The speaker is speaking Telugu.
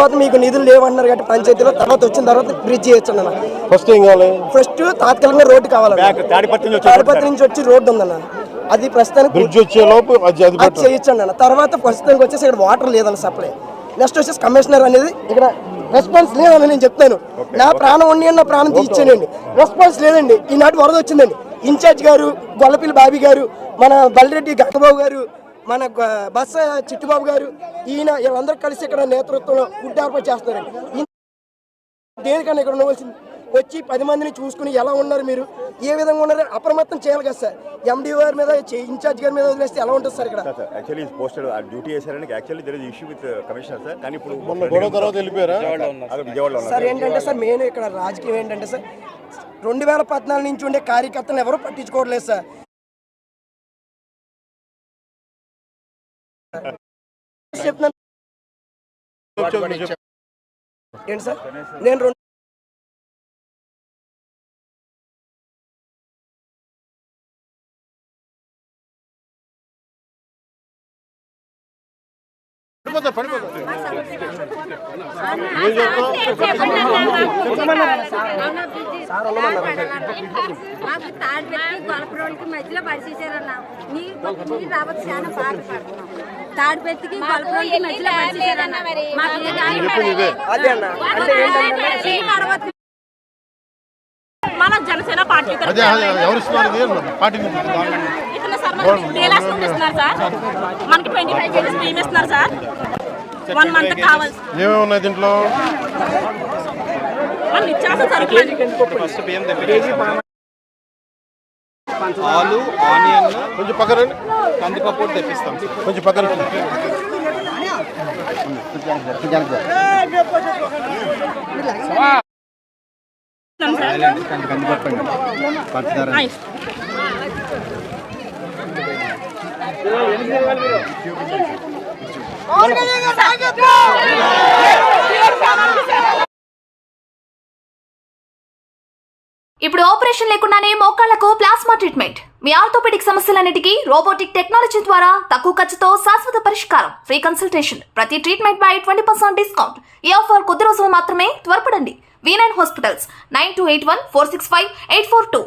తర్వాత మీకు నిధులు లేవన్నారు కాబట్టి పంచాయతీలో తర్వాత వచ్చిన తర్వాత బ్రిడ్జ్ చేయొచ్చు అన్న. ఫస్ట్ తాత్కాలికంగా రోడ్డు కావాలి. తాడిపత్రి నుంచి వచ్చి రోడ్డు ఉందన్న, అది ప్రస్తుతానికి బ్రిడ్జ్ వచ్చే లోపు అది చేయొచ్చు అన్న. తర్వాత ప్రస్తుతానికి వచ్చేసి ఇక్కడ వాటర్ లేదన్న సప్లై. నెక్స్ట్ వచ్చేసి కమిషనర్ అనేది ఇక్కడ రెస్పాన్స్ లేదని నేను చెప్తాను. నా ప్రాణం ఉండి నా ప్రాణం తీర్చానండి, రెస్పాన్స్ లేదండి. ఈనాటి వరద వచ్చిందండి. ఇన్ఛార్జ్ గారు గొల్లపిల్లి బాబీ గారు, మన బల్రెడ్డి గంగబాబు గారు, మన బస్స చిట్టుబాబు గారు, ఈయన వీళ్ళందరూ కలిసి ఇక్కడ నేతృత్వంలో ఫుడ్ ఏర్పాటు చేస్తున్నారండి. దేనికన్నా ఇక్కడ ఉండవలసింది వచ్చి 10 మందిని చూసుకుని ఎలా ఉన్నారు, మీరు ఏ విధంగా ఉన్నారు అప్రమత్తం చేయాలి కదా సార్. ఎండి గారి మీద ఇన్ఛార్జ్ గారి మీద వదిలేస్తే ఎలా ఉంటుంది సార్? ఇక్కడ యాక్చువల్లీ పోస్టెడ్ డ్యూటీ చేశారని actually there is issue with commissioner sir. కానీ ఇప్పుడు సార్ ఏంటంటే సార్ మెయిన్ ఇక్కడ రాజకీయం ఏంటంటే సార్ 2014 నుంచి ఉండే కార్యకర్తలు ఎవరూ పట్టించుకోవట్లేదు సార్. చెప్తున్నాను ఏంటి సార్, నేను మధ్యలో పరిచేసారన్నా రాబోతు చాలా బాధపడుతున్నాం. తాడిపెట్టికి గొలపరోళ్ళకి మధ్యలో పరిచేసారన్నా. మన జనసేన పార్టీ ఇస్తున్నారు సార్. మనకి 25 కేజీస్ బియ్యం ఇస్తున్నారు సార్. 1 మంత్ కావాలి. ఏమేమి ఉన్నాయి దీంట్లో? మనం నిత్యావసర సరుకులు, ఆలు, ఆనియన్, కొంచెం పక్కన కందిపప్పు తెప్పిస్తాం. కొంచెం పక్కన ఇప్పుడు ఆపరేషన్ లేకుండానే మోకాళ్లకు ప్లాస్మా ట్రీట్మెంట్. మీ ఆర్థోపెడిక్ సమస్యలన్నిటికీ రోబోటిక్ టెక్నాలజీ ద్వారా తక్కువ ఖర్చుతో శాశ్వత పరిష్కారం. ఫ్రీ కన్సల్టేషన్, ప్రతి ట్రీట్మెంట్ పై 20% డిస్కౌంట్. ఈ ఆఫర్ కొద్ది రోజులు మాత్రమే, త్వరపడండి. V9 hospitals 9281465842.